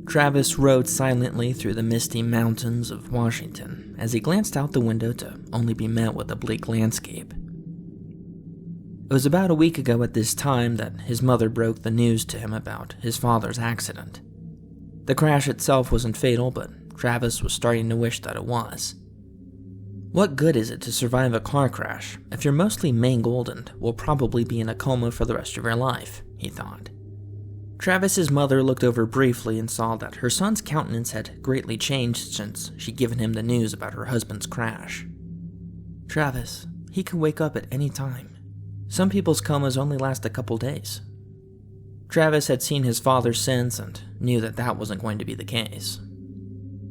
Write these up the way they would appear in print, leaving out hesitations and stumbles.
Travis rode silently through the misty mountains of Washington as he glanced out the window to only be met with a bleak landscape. It was about a week ago at this time that his mother broke the news to him about his father's accident. The crash itself wasn't fatal, but Travis was starting to wish that it was. What good is it to survive a car crash if you're mostly mangled and will probably be in a coma for the rest of your life, he thought. Travis's mother looked over briefly and saw that her son's countenance had greatly changed since she'd given him the news about her husband's crash. Travis, he could wake up at any time. Some people's comas only last a couple days. Travis had seen his father since and knew that that wasn't going to be the case.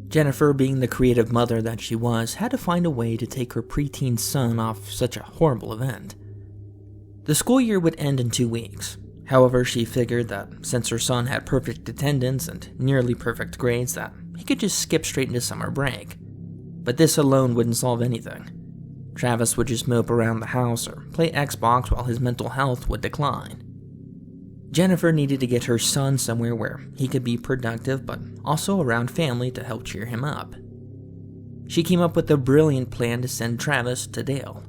Jennifer, being the creative mother that she was, had to find a way to take her preteen son off such a horrible event. The school year would end in 2 weeks. However, she figured that since her son had perfect attendance and nearly perfect grades, that he could just skip straight into summer break. But this alone wouldn't solve anything. Travis would just mope around the house or play Xbox while his mental health would decline. Jennifer needed to get her son somewhere where he could be productive, but also around family to help cheer him up. She came up with a brilliant plan to send Travis to Dale.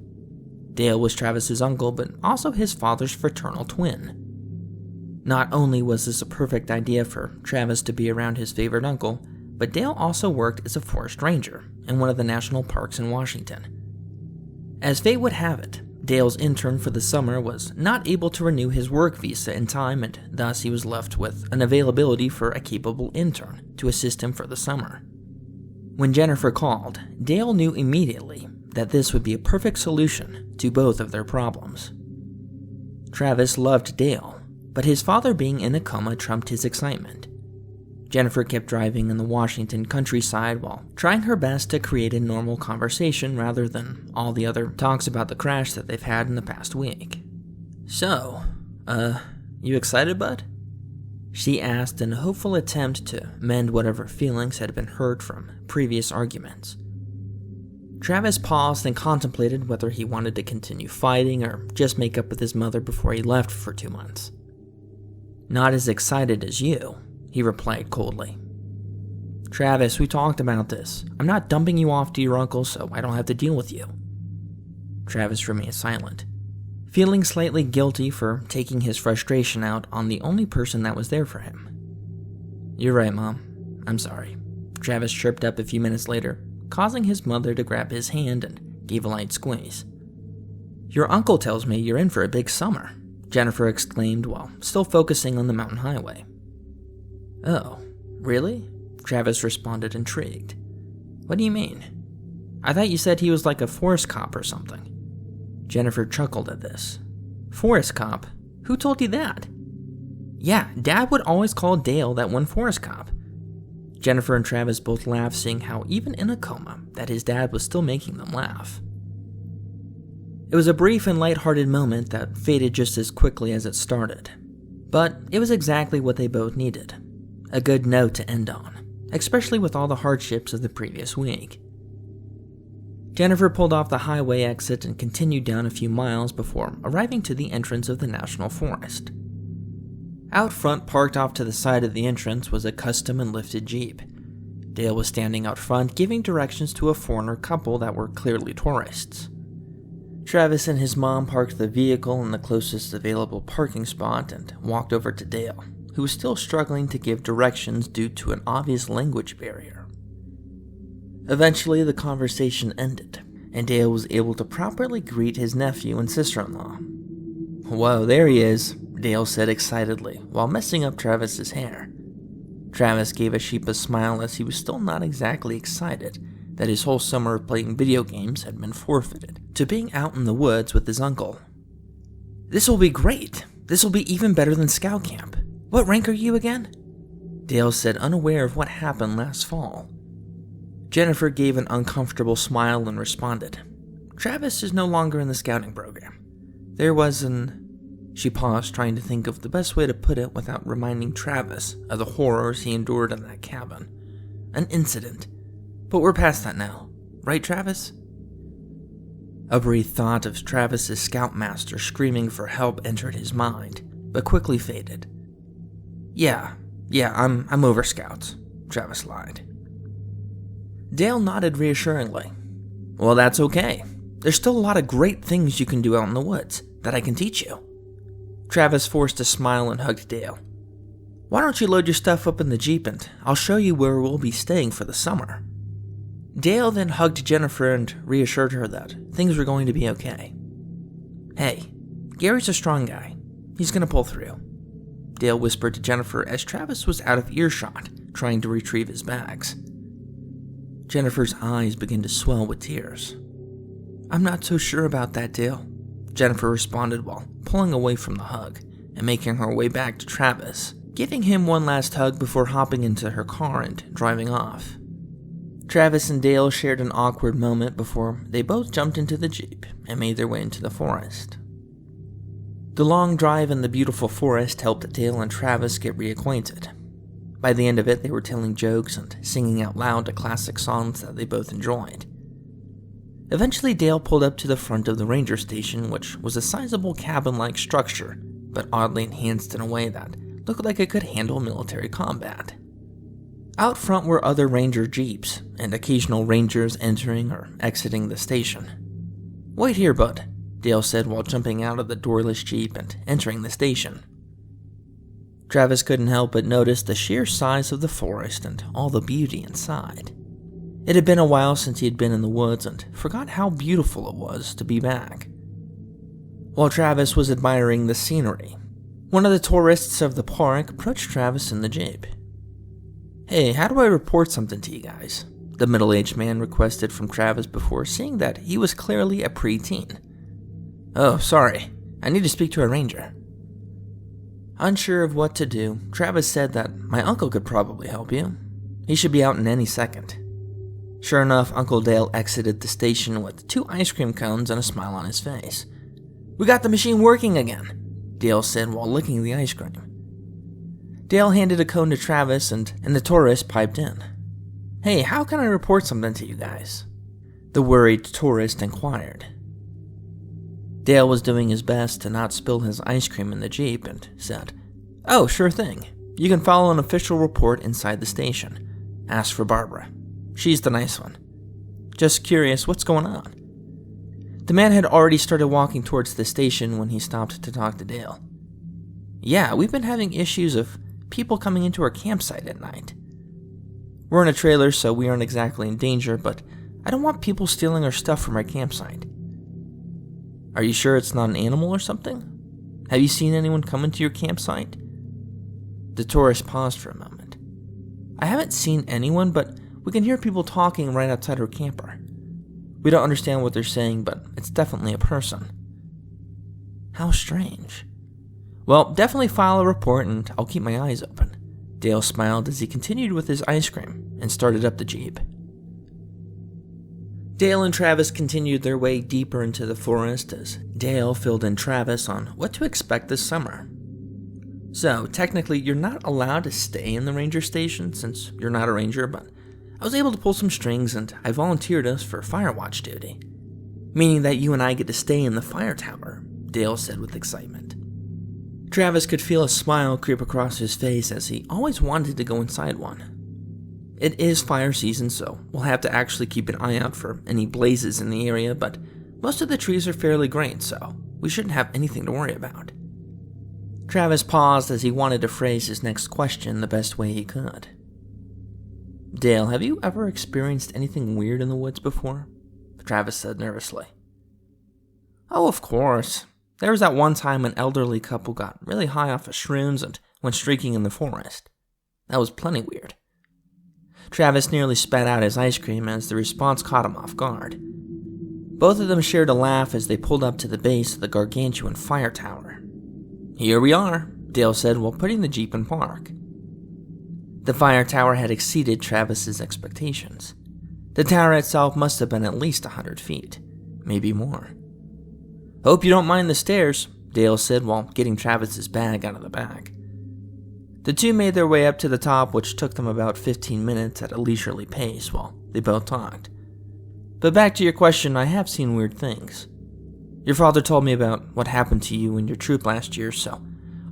Dale was Travis's uncle, but also his father's fraternal twin. Not only was this a perfect idea for Travis to be around his favorite uncle, but Dale also worked as a forest ranger in one of the national parks in Washington. As fate would have it, Dale's intern for the summer was not able to renew his work visa in time, and thus he was left with an availability for a capable intern to assist him for the summer. When Jennifer called, Dale knew immediately that this would be a perfect solution to both of their problems. Travis loved Dale, but his father being in a coma trumped his excitement. Jennifer kept driving in the Washington countryside while trying her best to create a normal conversation rather than all the other talks about the crash that they've had in the past week. "So, you excited, bud?" she asked in a hopeful attempt to mend whatever feelings had been hurt from previous arguments. Travis paused and contemplated whether he wanted to continue fighting or just make up with his mother before he left for 2 months. "Not as excited as you," he replied coldly. "Travis, we talked about this. I'm not dumping you off to your uncle so I don't have to deal with you." Travis remained silent, feeling slightly guilty for taking his frustration out on the only person that was there for him. "You're right, Mom. I'm sorry," Travis chirped up a few minutes later, causing his mother to grab his hand and gave a light squeeze. "Your uncle tells me you're in for a big summer," Jennifer exclaimed while still focusing on the mountain highway. "Oh, really?" Travis responded, intrigued. "What do you mean? I thought you said he was like a forest cop or something." Jennifer chuckled at this. "Forest cop? Who told you that?" "Yeah, Dad would always call Dale that one forest cop." Jennifer and Travis both laughed, seeing how even in a coma, that his dad was still making them laugh. It was a brief and lighthearted moment that faded just as quickly as it started. But it was exactly what they both needed. A good note to end on, especially with all the hardships of the previous week. Jennifer pulled off the highway exit and continued down a few miles before arriving to the entrance of the National Forest. Out front, parked off to the side of the entrance, was a custom and lifted Jeep. Dale was standing out front, giving directions to a foreigner couple that were clearly tourists. Travis and his mom parked the vehicle in the closest available parking spot and walked over to Dale, who was still struggling to give directions due to an obvious language barrier. Eventually, the conversation ended, and Dale was able to properly greet his nephew and sister-in-law. "Whoa, there he is," Dale said excitedly, while messing up Travis's hair. Travis gave a sheepish smile as he was still not exactly excited that his whole summer of playing video games had been forfeited to being out in the woods with his uncle. "This will be great. This will be even better than scout camp. What rank are you again?" Dale said, unaware of what happened last fall. Jennifer gave an uncomfortable smile and responded, "Travis is no longer in the scouting program. There was an..." She paused, trying to think of the best way to put it without reminding Travis of the horrors he endured in that cabin. "An incident. But we're past that now. Right, Travis?" A brief thought of Travis's scoutmaster screaming for help entered his mind, but quickly faded. "Yeah, Yeah, I'm over Scouts, Travis lied. Dale nodded reassuringly. Well, that's okay. There's still a lot of great things you can do out in the woods that I can teach you. Travis forced a smile and hugged Dale. Why don't you load your stuff up in the Jeep and I'll show you where we'll be staying for the summer. Dale then hugged Jennifer and reassured her that things were going to be okay. Hey, Gary's a strong guy. He's gonna pull through, Dale whispered to Jennifer as Travis was out of earshot, trying to retrieve his bags. Jennifer's eyes began to swell with tears. I'm not so sure about that, Dale, Jennifer responded while pulling away from the hug and making her way back to Travis, giving him one last hug before hopping into her car and driving off. Travis and Dale shared an awkward moment before they both jumped into the Jeep and made their way into the forest. The long drive in the beautiful forest helped Dale and Travis get reacquainted. By the end of it, they were telling jokes and singing out loud to classic songs that they both enjoyed. Eventually, Dale pulled up to the front of the ranger station, which was a sizable cabin-like structure, but oddly enhanced in a way that looked like it could handle military combat. Out front were other ranger jeeps, and occasional rangers entering or exiting the station. Wait here, bud, Dale said while jumping out of the doorless jeep and entering the station. Travis couldn't help but notice the sheer size of the forest and all the beauty inside. It had been a while since he had been in the woods and forgot how beautiful it was to be back. While Travis was admiring the scenery, one of the tourists of the park approached Travis in the jeep. Hey, how do I report something to you guys? The middle-aged man requested from Travis before seeing that he was clearly a preteen. Oh, sorry. I need to speak to a ranger. Unsure of what to do, Travis said that my uncle could probably help you. He should be out in any second. Sure enough, Uncle Dale exited the station with 2 ice cream cones and a smile on his face. We got the machine working again, Dale said while licking the ice cream. Dale handed a cone to Travis and the tourist piped in. Hey, how can I report something to you guys? The worried tourist inquired. Dale was doing his best to not spill his ice cream in the Jeep and said, Oh, sure thing. You can follow an official report inside the station. Ask for Barbara. She's the nice one. Just curious, what's going on? The man had already started walking towards the station when he stopped to talk to Dale. Yeah, we've been having issues of people coming into our campsite at night. We're in a trailer, so we aren't exactly in danger, but I don't want people stealing our stuff from our campsite. Are you sure it's not an animal or something? Have you seen anyone come into your campsite? The tourist paused for a moment. I haven't seen anyone, but we can hear people talking right outside our camper. We don't understand what they're saying, but it's definitely a person. How strange. Well, definitely file a report and I'll keep my eyes open. Dale smiled as he continued with his ice cream and started up the Jeep. Dale and Travis continued their way deeper into the forest as Dale filled in Travis on what to expect this summer. So, technically, you're not allowed to stay in the ranger station since you're not a ranger, but I was able to pull some strings and I volunteered us for fire watch duty. Meaning that you and I get to stay in the fire tower, Dale said with excitement. Travis could feel a smile creep across his face as he always wanted to go inside one. It is fire season, so we'll have to actually keep an eye out for any blazes in the area, but most of the trees are fairly green, so we shouldn't have anything to worry about. Travis paused as he wanted to phrase his next question the best way he could. Dale, have you ever experienced anything weird in the woods before? Travis said nervously. Oh, of course. There was that one time an elderly couple got really high off of shrooms and went streaking in the forest. That was plenty weird. Travis nearly spat out his ice cream as the response caught him off guard. Both of them shared a laugh as they pulled up to the base of the gargantuan fire tower. Here we are, Dale said while putting the Jeep in park. The fire tower had exceeded Travis's expectations. The tower itself must have been at least 100 feet, maybe more. Hope you don't mind the stairs, Dale said while getting Travis's bag out of the back. The two made their way up to the top, which took them about 15 minutes at a leisurely pace while they both talked. But back to your question, I have seen weird things. Your father told me about what happened to you and your troop last year, so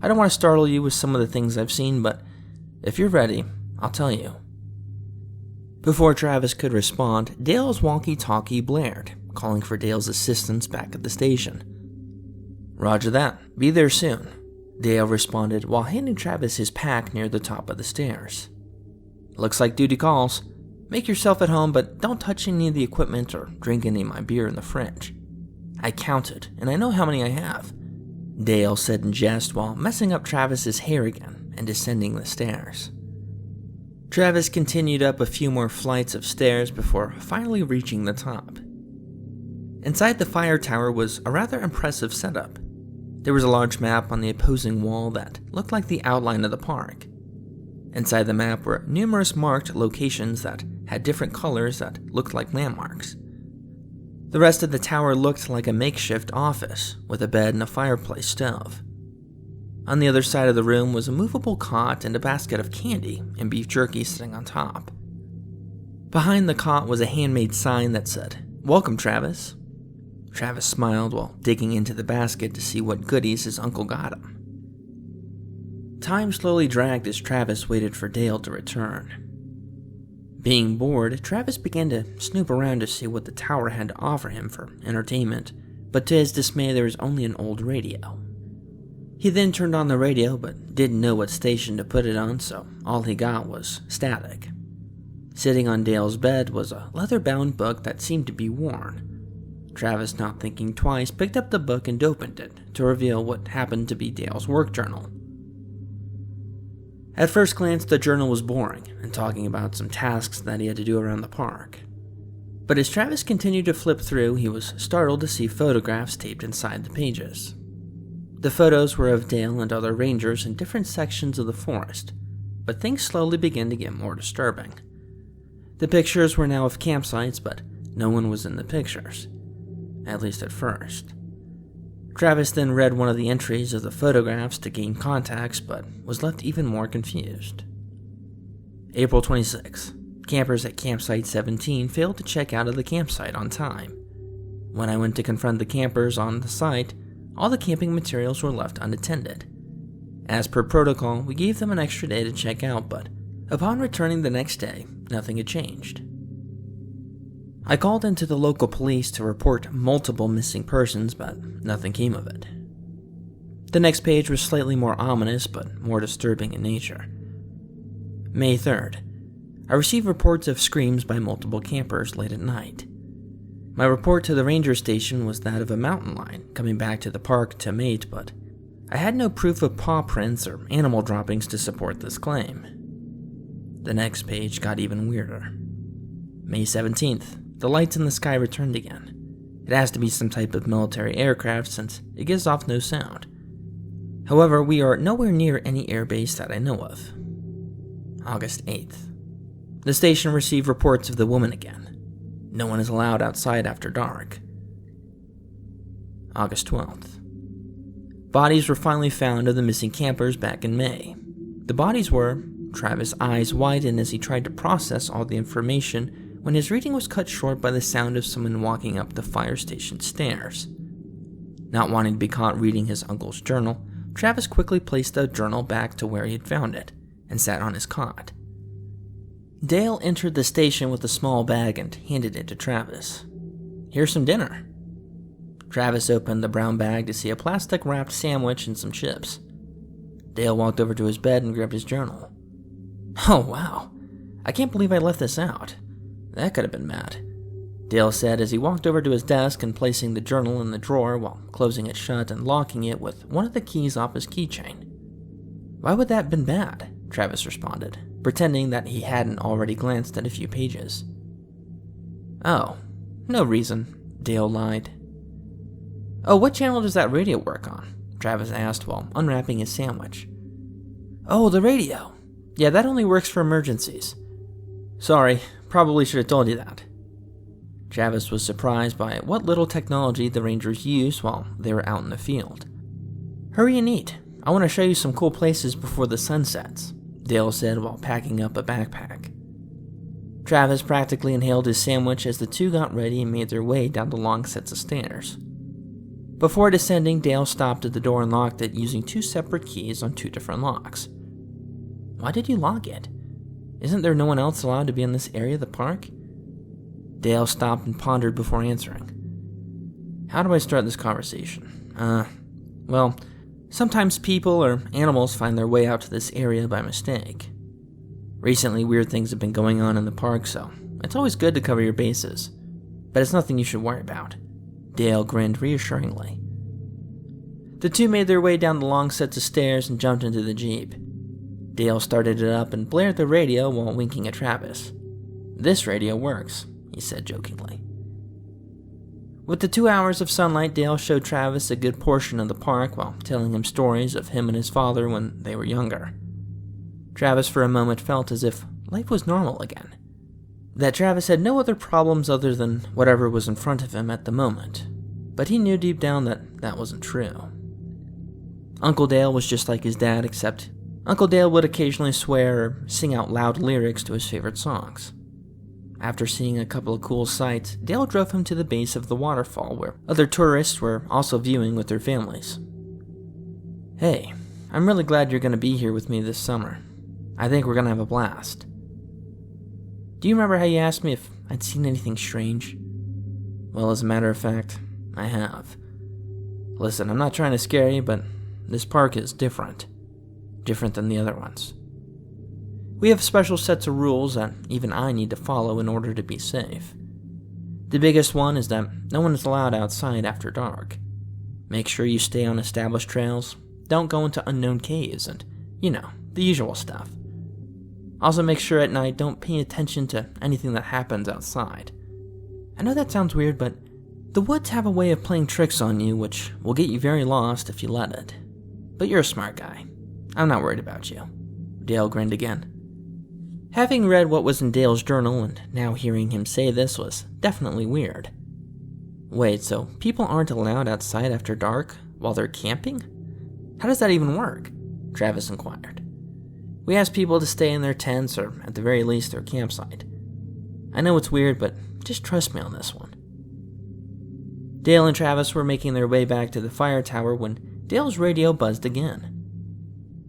I don't want to startle you with some of the things I've seen, but If you're ready, I'll tell you." Before Travis could respond, Dale's walkie-talkie blared, calling for Dale's assistance back at the station. "Roger that. Be there soon," Dale responded while handing Travis his pack near the top of the stairs. "Looks like duty calls. Make yourself at home, but don't touch any of the equipment or drink any of my beer in the fridge. I counted, and I know how many I have," Dale said in jest while messing up Travis's hair again and descending the stairs. Travis continued up a few more flights of stairs before finally reaching the top. Inside the fire tower was a rather impressive setup. There was a large map on the opposing wall that looked like the outline of the park. Inside the map were numerous marked locations that had different colors that looked like landmarks. The rest of the tower looked like a makeshift office with a bed and a fireplace stove. On the other side of the room was a movable cot and a basket of candy and beef jerky sitting on top. Behind the cot was a handmade sign that said, "Welcome, Travis." Travis smiled while digging into the basket to see what goodies his uncle got him. Time slowly dragged as Travis waited for Dale to return. Being bored, Travis began to snoop around to see what the tower had to offer him for entertainment, but to his dismay there was only an old radio. He then turned on the radio but didn't know what station to put it on, so all he got was static. Sitting on Dale's bed was a leather-bound book that seemed to be worn. Travis, not thinking twice, picked up the book and opened it to reveal what happened to be Dale's work journal. At first glance, the journal was boring and talking about some tasks that he had to do around the park. But as Travis continued to flip through, he was startled to see photographs taped inside the pages. The photos were of Dale and other rangers in different sections of the forest, but things slowly began to get more disturbing. The pictures were now of campsites, but no one was in the pictures, at least at first. Travis then read one of the entries of the photographs to gain context, but was left even more confused. April 26. Campers at Campsite 17 failed to check out of the campsite on time. When I went to confront the campers on the site, all the camping materials were left unattended. As per protocol, we gave them an extra day to check out, but upon returning the next day, nothing had changed. I called into the local police to report multiple missing persons, but nothing came of it. The next page was slightly more ominous, but more disturbing in nature. May 3rd. I received reports of screams by multiple campers late at night. My report to the ranger station was that of a mountain lion coming back to the park to mate, but I had no proof of paw prints or animal droppings to support this claim. The next page got even weirder. May 17th. The lights in the sky returned again. It has to be some type of military aircraft since it gives off no sound. However, we are nowhere near any airbase that I know of. August 8th. The station received reports of the woman again. No one is allowed outside after dark. August 12th. Bodies were finally found of the missing campers back in May. The bodies were... Travis' eyes widened as he tried to process all the information when his reading was cut short by the sound of someone walking up the fire station stairs. Not wanting to be caught reading his uncle's journal, Travis quickly placed the journal back to where he had found it and sat on his cot. Dale entered the station with a small bag and handed it to Travis. "Here's some dinner." Travis opened the brown bag to see a plastic-wrapped sandwich and some chips. Dale walked over to his bed and grabbed his journal. "Oh, wow. I can't believe I left this out. That could have been bad," Dale said as he walked over to his desk and placing the journal in the drawer while closing it shut and locking it with one of the keys off his keychain. "Why would that have been bad?" Travis responded, pretending that he hadn't already glanced at a few pages. "Oh, no reason," Dale lied. "Oh, what channel does that radio work on?" Travis asked while unwrapping his sandwich. "Oh, the radio. Yeah, that only works for emergencies. Sorry, probably should have told you that." Travis was surprised by what little technology the Rangers used while they were out in the field. "Hurry and eat. I want to show you some cool places before the sun sets," Dale said while packing up a backpack. Travis practically inhaled his sandwich as the two got ready and made their way down the long sets of stairs. Before descending, Dale stopped at the door and locked it using two separate keys on two different locks. Why did you lock it? Isn't there no one else allowed to be in this area of the park? Dale stopped and pondered before answering. How do I start this conversation? Well, sometimes people or animals find their way out to this area by mistake. Recently, weird things have been going on in the park, so it's always good to cover your bases. But it's nothing you should worry about. Dale grinned reassuringly. The two made their way down the long sets of stairs and jumped into the Jeep. Dale started it up and blared the radio while winking at Travis. "This radio works," he said jokingly. With the 2 hours of sunlight, Dale showed Travis a good portion of the park while telling him stories of him and his father when they were younger. Travis for a moment felt as if life was normal again. That Travis had no other problems other than whatever was in front of him at the moment, but he knew deep down that that wasn't true. Uncle Dale was just like his dad, except Uncle Dale would occasionally swear or sing out loud lyrics to his favorite songs. After seeing a couple of cool sights, Dale drove him to the base of the waterfall where other tourists were also viewing with their families. "Hey, I'm really glad you're going to be here with me this summer. I think we're going to have a blast. Do you remember how you asked me if I'd seen anything strange? Well, as a matter of fact, I have. Listen, I'm not trying to scare you, but this park is different. Different than the other ones. We have special sets of rules that even I need to follow in order to be safe. The biggest one is that no one is allowed outside after dark. Make sure you stay on established trails, don't go into unknown caves, and, the usual stuff. Also make sure at night don't pay attention to anything that happens outside. I know that sounds weird, but the woods have a way of playing tricks on you which will get you very lost if you let it. But you're a smart guy. I'm not worried about you." Dale grinned again. Having read what was in Dale's journal and now hearing him say this was definitely weird. Wait, so people aren't allowed outside after dark while they're camping? How does that even work? Travis inquired. We asked people to stay in their tents or at the very least their campsite. I know it's weird, but just trust me on this one. Dale and Travis were making their way back to the fire tower when Dale's radio buzzed again.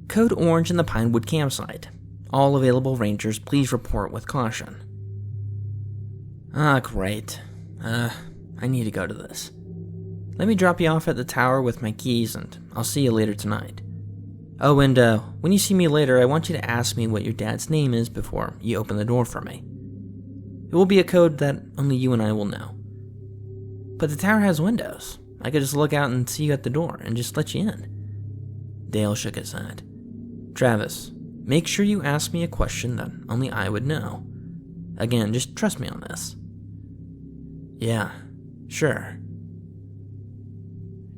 Code Orange in the Pinewood campsite. All available rangers, please report with caution. Great. I need to go to this. Let me drop you off at the tower with my keys and I'll see you later tonight. Oh, and when you see me later, I want you to ask me what your dad's name is before you open the door for me. It will be a code that only you and I will know. But the tower has windows. I could just look out and see you at the door and just let you in. Dale shook his head. Travis, make sure you ask me a question that only I would know. Again, just trust me on this. Yeah, sure.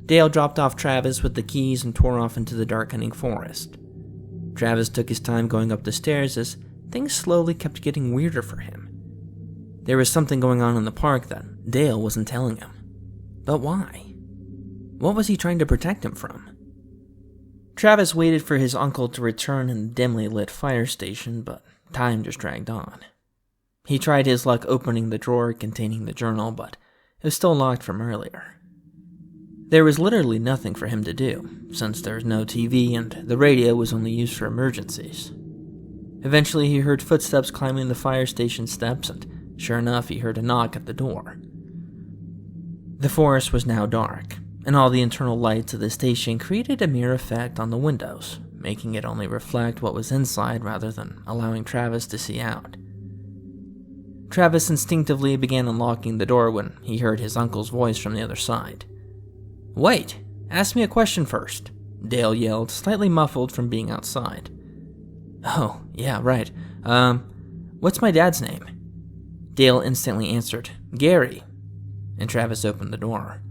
Dale dropped off Travis with the keys and tore off into the darkening forest. Travis took his time going up the stairs as things slowly kept getting weirder for him. There was something going on in the park that Dale wasn't telling him. But why? What was he trying to protect him from? Travis waited for his uncle to return in the dimly lit fire station, but time just dragged on. He tried his luck opening the drawer containing the journal, but it was still locked from earlier. There was literally nothing for him to do, since there was no TV and the radio was only used for emergencies. Eventually he heard footsteps climbing the fire station steps, and sure enough he heard a knock at the door. The forest was now dark, and all the internal lights of the station created a mirror effect on the windows, making it only reflect what was inside rather than allowing Travis to see out. Travis instinctively began unlocking the door when he heard his uncle's voice from the other side. Wait, ask me a question first, Dale yelled, slightly muffled from being outside. Oh, yeah, right. What's my dad's name? Dale instantly answered, Gary, and Travis opened the door.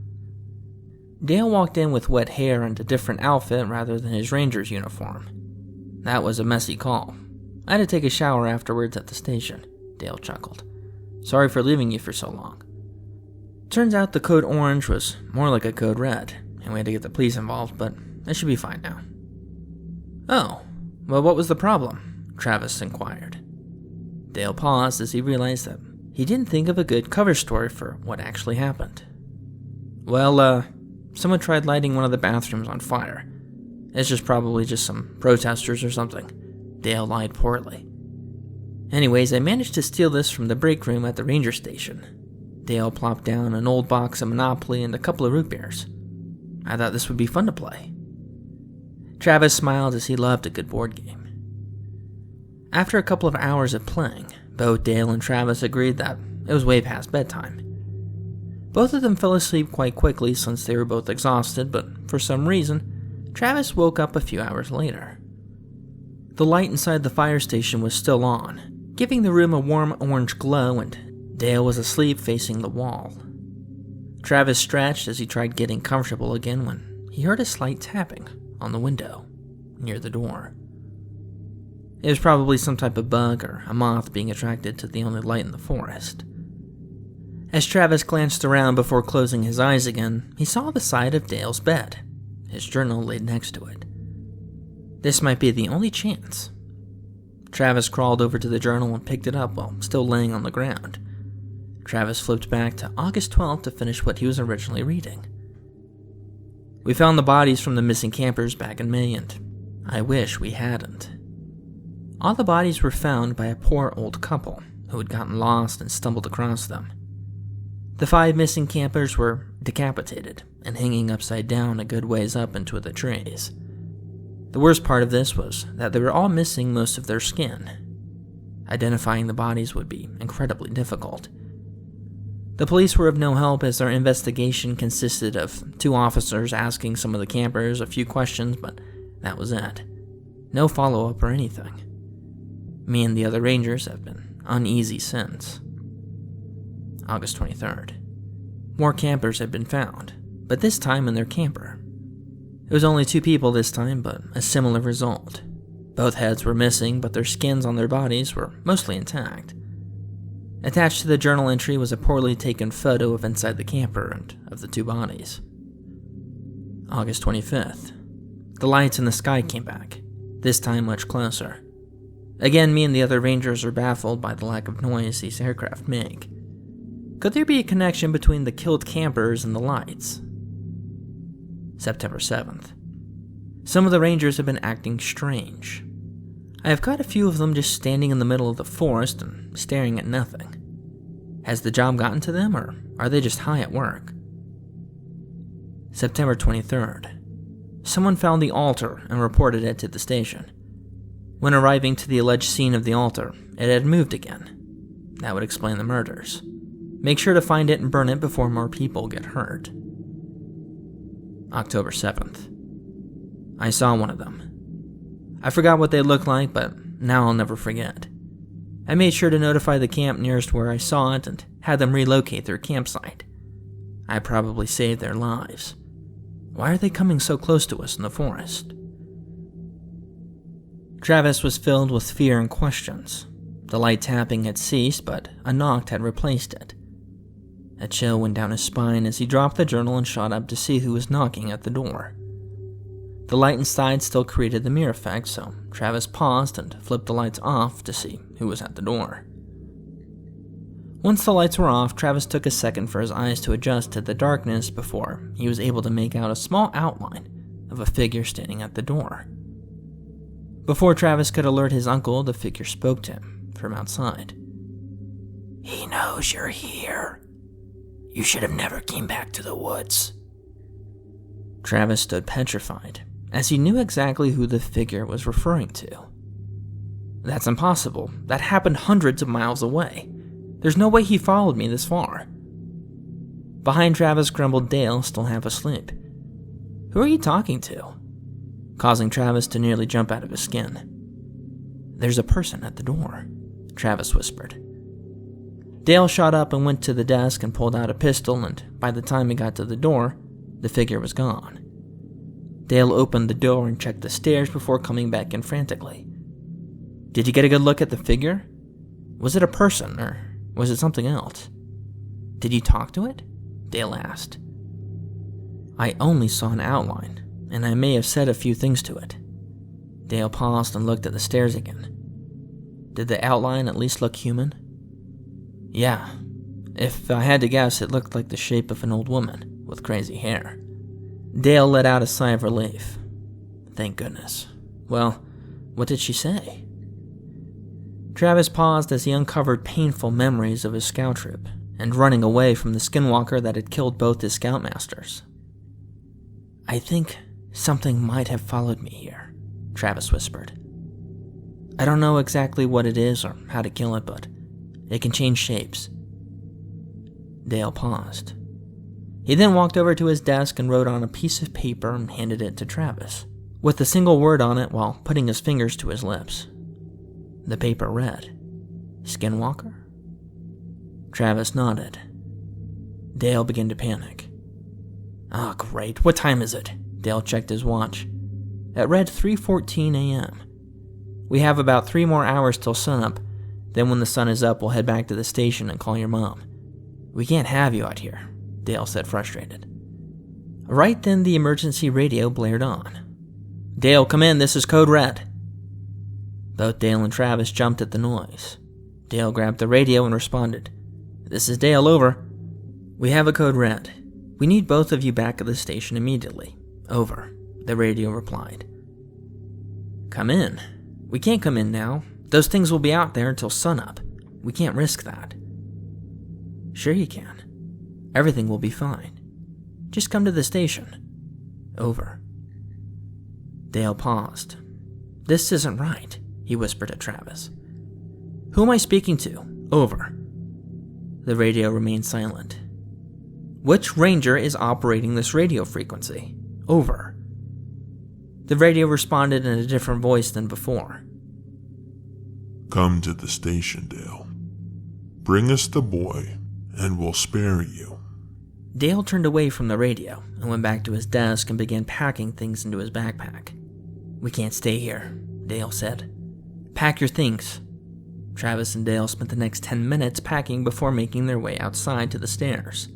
Dale walked in with wet hair and a different outfit rather than his ranger's uniform. That was a messy call. I had to take a shower afterwards at the station, Dale chuckled. Sorry for leaving you for so long. Turns out the code orange was more like a code red, and we had to get the police involved, but it should be fine now. Oh, well, what was the problem? Travis inquired. Dale paused as he realized that he didn't think of a good cover story for what actually happened. Well, someone tried lighting one of the bathrooms on fire. It's probably just some protesters or something. Dale lied poorly. Anyways, I managed to steal this from the break room at the ranger station. Dale plopped down an old box of Monopoly and a couple of root beers. I thought this would be fun to play. Travis smiled as he loved a good board game. After a couple of hours of playing, both Dale and Travis agreed that it was way past bedtime. Both of them fell asleep quite quickly since they were both exhausted, but for some reason, Travis woke up a few hours later. The light inside the fire station was still on, giving the room a warm orange glow, and Dale was asleep facing the wall. Travis stretched as he tried getting comfortable again when he heard a slight tapping on the window near the door. It was probably some type of bug or a moth being attracted to the only light in the forest. As Travis glanced around before closing his eyes again, he saw the side of Dale's bed, his journal laid next to it. This might be the only chance. Travis crawled over to the journal and picked it up while still laying on the ground. Travis flipped back to August 12th to finish what he was originally reading. We found the bodies from the missing campers back in May, and I wish we hadn't. All the bodies were found by a poor old couple who had gotten lost and stumbled across them. The 5 missing campers were decapitated and hanging upside down a good ways up into the trees. The worst part of this was that they were all missing most of their skin. Identifying the bodies would be incredibly difficult. The police were of no help as their investigation consisted of 2 officers asking some of the campers a few questions, but that was it. No follow-up or anything. Me and the other rangers have been uneasy since. August 23rd. More campers had been found, but this time in their camper. It was only 2 people this time, but a similar result. Both heads were missing, but their skins on their bodies were mostly intact. Attached to the journal entry was a poorly taken photo of inside the camper and of the 2 bodies. August 25th. The lights in the sky came back, this time much closer. Again, me and the other rangers are baffled by the lack of noise these aircraft make. Could there be a connection between the killed campers and the lights? September 7th. Some of the rangers have been acting strange. I have caught a few of them just standing in the middle of the forest and staring at nothing. Has the job gotten to them, or are they just high at work? September 23rd. Someone found the altar and reported it to the station. When arriving to the alleged scene of the altar, it had moved again. That would explain the murders. Make sure to find it and burn it before more people get hurt. October 7th. I saw one of them. I forgot what they looked like, but now I'll never forget. I made sure to notify the camp nearest where I saw it and had them relocate their campsite. I probably saved their lives. Why are they coming so close to us in the forest? Travis was filled with fear and questions. The light tapping had ceased, but a knock had replaced it. A chill went down his spine as he dropped the journal and shot up to see who was knocking at the door. The light inside still created the mirror effect, so Travis paused and flipped the lights off to see who was at the door. Once the lights were off, Travis took a second for his eyes to adjust to the darkness before he was able to make out a small outline of a figure standing at the door. Before Travis could alert his uncle, the figure spoke to him from outside. "He knows you're here. You should have never came back to the woods." Travis stood petrified, as he knew exactly who the figure was referring to. That's impossible. That happened hundreds of miles away. There's no way he followed me this far. Behind Travis grumbled Dale, still half asleep. "Who are you talking to?" Causing Travis to nearly jump out of his skin. "There's a person at the door," Travis whispered. Dale shot up and went to the desk and pulled out a pistol, and by the time he got to the door, the figure was gone. Dale opened the door and checked the stairs before coming back in frantically. "Did you get a good look at the figure? Was it a person, or was it something else?" "Did you talk to it?" Dale asked. "I only saw an outline, and I may have said a few things to it." Dale paused and looked at the stairs again. "Did the outline at least look human?" "Yeah. If I had to guess, it looked like the shape of an old woman with crazy hair." Dale let out a sigh of relief. "Thank goodness. Well, what did she say?" Travis paused as he uncovered painful memories of his scout troop and running away from the Skinwalker that had killed both his scoutmasters. "I think something might have followed me here," Travis whispered. "I don't know exactly what it is or how to kill it, but it can change shapes." Dale paused. He then walked over to his desk and wrote on a piece of paper and handed it to Travis, with a single word on it while putting his fingers to his lips. The paper read, "Skinwalker?" Travis nodded. Dale began to panic. "Ah, great. What time is it?" Dale checked his watch. It read 3:14 a.m. "We have about 3 more hours till sunup. Then when the sun is up, we'll head back to the station and call your mom. We can't have you out here," Dale said, frustrated. Right then, the emergency radio blared on. "Dale, come in. This is Code Red." Both Dale and Travis jumped at the noise. Dale grabbed the radio and responded, "This is Dale, over. We have a Code Red. We need both of you back at the station immediately. Over," the radio replied. "Come in? We can't come in now. Those things will be out there until sunup. We can't risk that." "Sure you can. Everything will be fine. Just come to the station. Over." Dale paused. "This isn't right," he whispered to Travis. "Who am I speaking to? Over." The radio remained silent. "Which ranger is operating this radio frequency? Over." The radio responded in a different voice than before. "Come to the station, Dale. Bring us the boy, and we'll spare you." Dale turned away from the radio and went back to his desk and began packing things into his backpack. "We can't stay here," Dale said. "Pack your things." Travis and Dale spent the next 10 minutes packing before making their way outside to the stairs.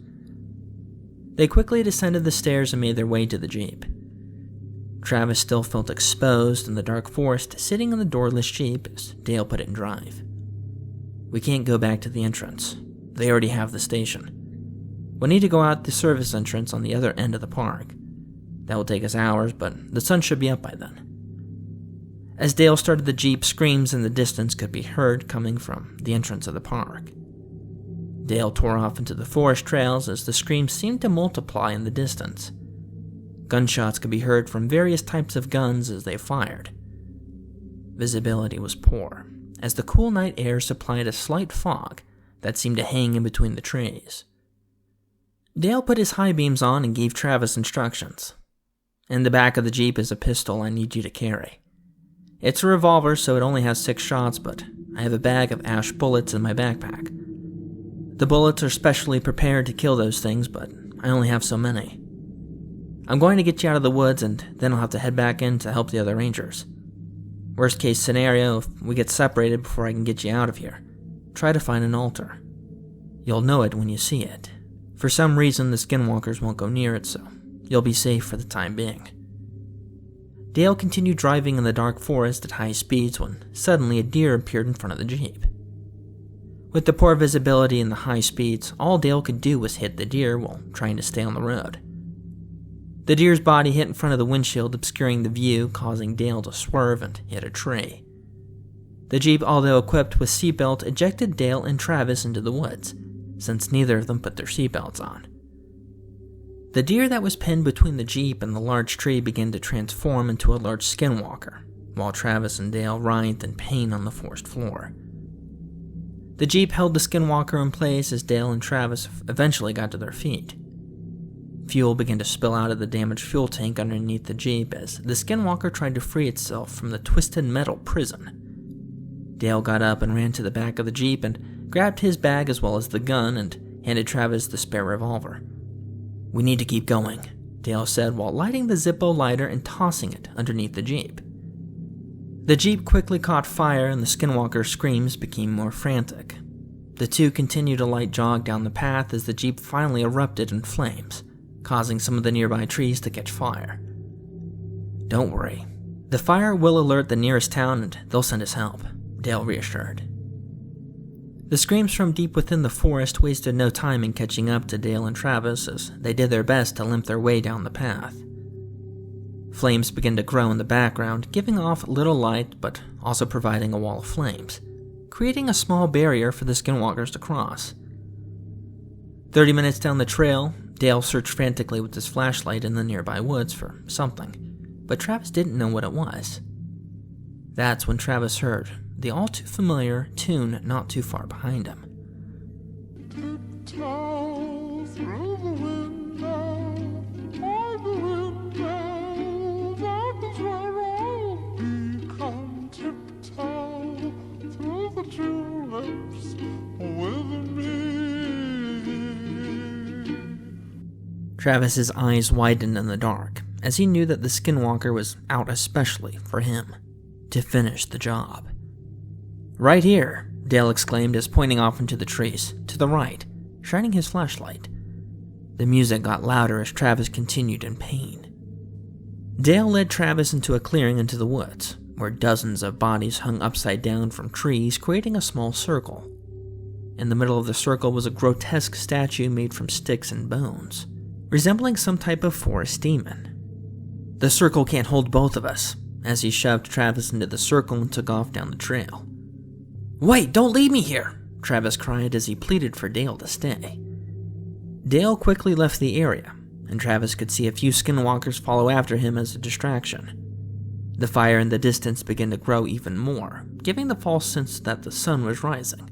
They quickly descended the stairs and made their way to the Jeep. Travis still felt exposed in the dark forest, sitting in the doorless Jeep as Dale put it in drive. "We can't go back to the entrance. They already have the station. We'll need to go out the service entrance on the other end of the park. That will take us hours, but the sun should be up by then." As Dale started the Jeep, screams in the distance could be heard coming from the entrance of the park. Dale tore off into the forest trails as the screams seemed to multiply in the distance. Gunshots could be heard from various types of guns as they fired. Visibility was poor, as the cool night air supplied a slight fog that seemed to hang in between the trees. Dale put his high beams on and gave Travis instructions. "In the back of the Jeep is a pistol I need you to carry. It's a revolver, so it only has 6 shots, but I have a bag of ash bullets in my backpack. The bullets are specially prepared to kill those things, but I only have so many. I'm going to get you out of the woods, and then I'll have to head back in to help the other rangers. Worst case scenario, if we get separated before I can get you out of here, try to find an altar. You'll know it when you see it. For some reason, the Skinwalkers won't go near it, so you'll be safe for the time being." Dale continued driving in the dark forest at high speeds when suddenly a deer appeared in front of the Jeep. With the poor visibility and the high speeds, all Dale could do was hit the deer while trying to stay on the road. The deer's body hit in front of the windshield, obscuring the view, causing Dale to swerve and hit a tree. The Jeep, although equipped with seatbelt, ejected Dale and Travis into the woods, since neither of them put their seatbelts on. The deer that was pinned between the Jeep and the large tree began to transform into a large Skinwalker, while Travis and Dale writhed in pain on the forest floor. The Jeep held the Skinwalker in place as Dale and Travis eventually got to their feet. Fuel began to spill out of the damaged fuel tank underneath the Jeep as the Skinwalker tried to free itself from the twisted metal prison. Dale got up and ran to the back of the Jeep and grabbed his bag as well as the gun and handed Travis the spare revolver. "We need to keep going," Dale said while lighting the Zippo lighter and tossing it underneath the Jeep. The Jeep quickly caught fire and the Skinwalker's screams became more frantic. The two continued a light jog down the path as the Jeep finally erupted in flames, causing some of the nearby trees to catch fire. "Don't worry. The fire will alert the nearest town and they'll send us help," Dale reassured. The screams from deep within the forest wasted no time in catching up to Dale and Travis as they did their best to limp their way down the path. Flames began to grow in the background, giving off little light but also providing a wall of flames, creating a small barrier for the Skinwalkers to cross. 30 minutes down the trail, Dale searched frantically with his flashlight in the nearby woods for something, but Travis didn't know what it was. That's when Travis heard the all-too-familiar tune not too far behind him. Tiptoe through the window, by the window, that is where I'll be. Come tiptoe through the tulips with me. Travis's eyes widened in the dark, as he knew that the Skinwalker was out especially for him, to finish the job. "Right here," Dale exclaimed as pointing off into the trees, to the right, shining his flashlight. The music got louder as Travis continued in pain. Dale led Travis into a clearing into the woods, where dozens of bodies hung upside down from trees, creating a small circle. In the middle of the circle was a grotesque statue made from sticks and bones, resembling some type of forest demon. "The circle can't hold both of us," as he shoved Travis into the circle and took off down the trail. "Wait, don't leave me here!" Travis cried as he pleaded for Dale to stay. Dale quickly left the area, and Travis could see a few Skinwalkers follow after him as a distraction. The fire in the distance began to grow even more, giving the false sense that the sun was rising.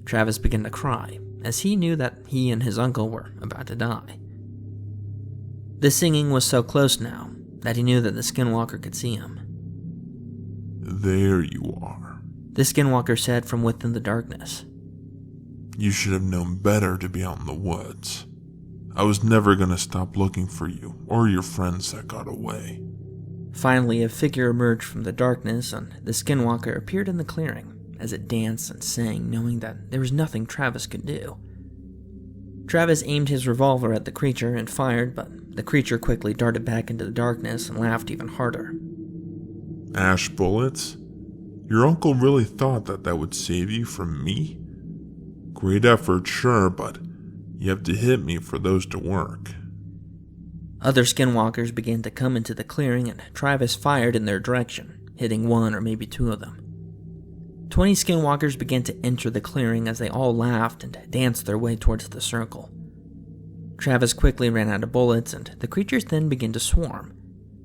Travis began to cry, as he knew that he and his uncle were about to die. The singing was so close now that he knew that the Skinwalker could see him. "There you are," the Skinwalker said from within the darkness. "You should have known better to be out in the woods. I was never going to stop looking for you or your friends that got away." Finally, a figure emerged from the darkness, and the Skinwalker appeared in the clearing as it danced and sang, knowing that there was nothing Travis could do. Travis aimed his revolver at the creature and fired, but the creature quickly darted back into the darkness and laughed even harder. "Ash bullets? Your uncle really thought that would save you from me? Great effort, sure, but you have to hit me for those to work." Other Skinwalkers began to come into the clearing, and Travis fired in their direction, hitting one or maybe two of them. 20 Skinwalkers began to enter the clearing as they all laughed and danced their way towards the circle. Travis quickly ran out of bullets, and the creatures then began to swarm.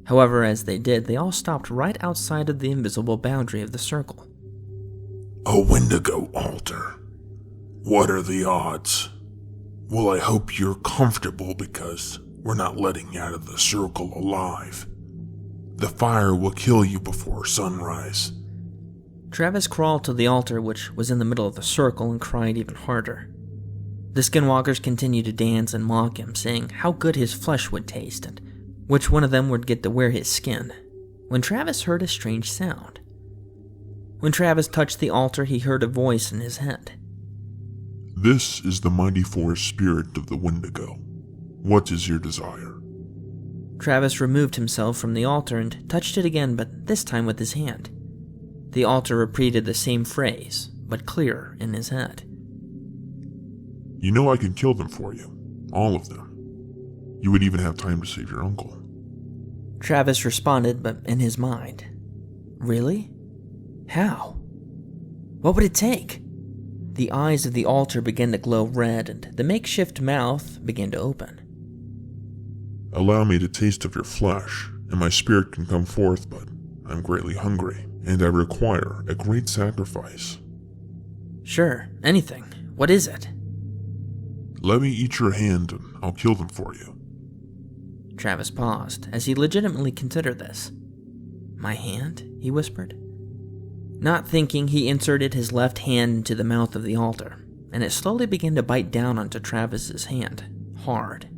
However, as they did, they all stopped right outside of the invisible boundary of the circle. "A Wendigo altar. What are the odds? Well, I hope you're comfortable because we're not letting you out of the circle alive. The fire will kill you before sunrise." Travis crawled to the altar, which was in the middle of the circle, and cried even harder. The Skinwalkers continued to dance and mock him, saying how good his flesh would taste and which one of them would get to wear his skin, when Travis heard a strange sound. When Travis touched the altar, he heard a voice in his head. "This is the mighty forest spirit of the Wendigo. What is your desire?" Travis removed himself from the altar and touched it again, but this time with his hand. The altar repeated the same phrase, but clearer in his head. "You know I can kill them for you. All of them. You would even have time to save your uncle." Travis responded, but in his mind. Really? How? What would it take? The eyes of the altar began to glow red, and the makeshift mouth began to open. "Allow me to taste of your flesh, and my spirit can come forth, but I'm greatly hungry, and I require a great sacrifice." "Sure, anything. What is it?" "Let me eat your hand, and I'll kill them for you." Travis paused, as he legitimately considered this. "My hand?" he whispered. Not thinking, he inserted his left hand into the mouth of the altar, and it slowly began to bite down onto Travis's hand, hard.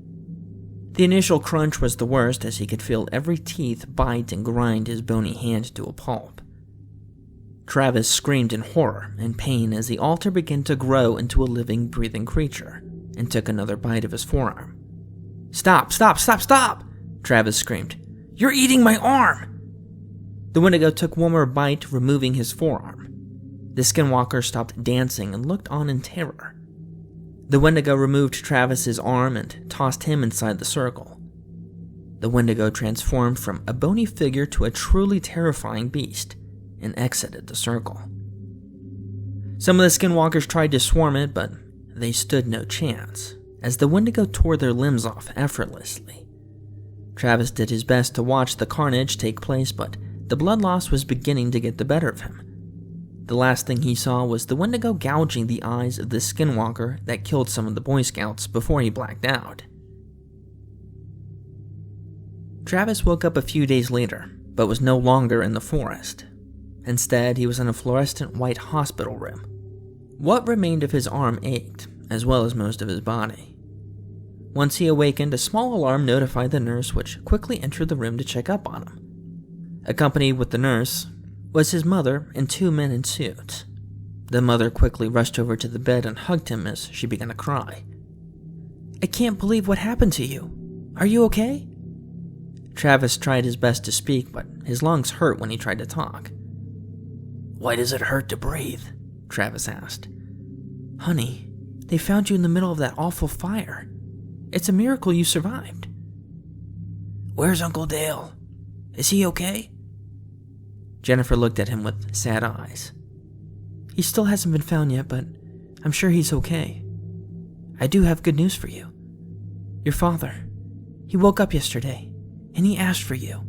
The initial crunch was the worst, as he could feel every teeth bite and grind his bony hand to a pulp. Travis screamed in horror and pain as the altar began to grow into a living, breathing creature, and took another bite of his forearm. Stop, stop, stop, stop! Travis screamed. "You're eating my arm!" The Wendigo took one more bite, removing his forearm. The Skinwalker stopped dancing and looked on in terror. The Wendigo removed Travis's arm and tossed him inside the circle. The Wendigo transformed from a bony figure to a truly terrifying beast and exited the circle. Some of the Skinwalkers tried to swarm it, but they stood no chance, as the Wendigo tore their limbs off effortlessly. Travis did his best to watch the carnage take place, but the blood loss was beginning to get the better of him. The last thing he saw was the Wendigo gouging the eyes of the Skinwalker that killed some of the Boy Scouts before he blacked out. Travis woke up a few days later, but was no longer in the forest. Instead, he was in a fluorescent white hospital room. What remained of his arm ached, as well as most of his body. Once he awakened, a small alarm notified the nurse, which quickly entered the room to check up on him. Accompanied with the nurse was his mother and 2 men in suits. The mother quickly rushed over to the bed and hugged him as she began to cry. "I can't believe what happened to you. Are you okay?" Travis tried his best to speak, but his lungs hurt when he tried to talk. "Why does it hurt to breathe?" Travis asked. "Honey, they found you in the middle of that awful fire. It's a miracle you survived." "Where's Uncle Dale? Is he okay?" Jennifer looked at him with sad eyes. "He still hasn't been found yet, but I'm sure he's okay. I do have good news for you. Your father, he woke up yesterday, and he asked for you.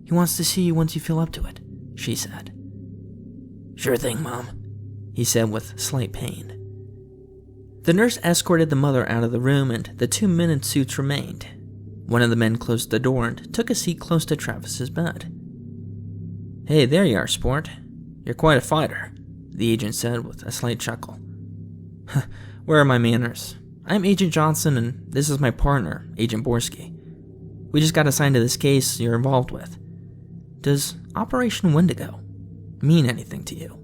He wants to see you once you feel up to it," she said. "Sure thing, Mom," he said with slight pain. The nurse escorted the mother out of the room, and the 2 men in suits remained. One of the men closed the door and took a seat close to Travis's bed. "Hey, there you are, sport. You're quite a fighter," the agent said with a slight chuckle. "Where are my manners? I'm Agent Johnson, and this is my partner, Agent Borsky. We just got assigned to this case you're involved with. Does Operation Wendigo mean anything to you?"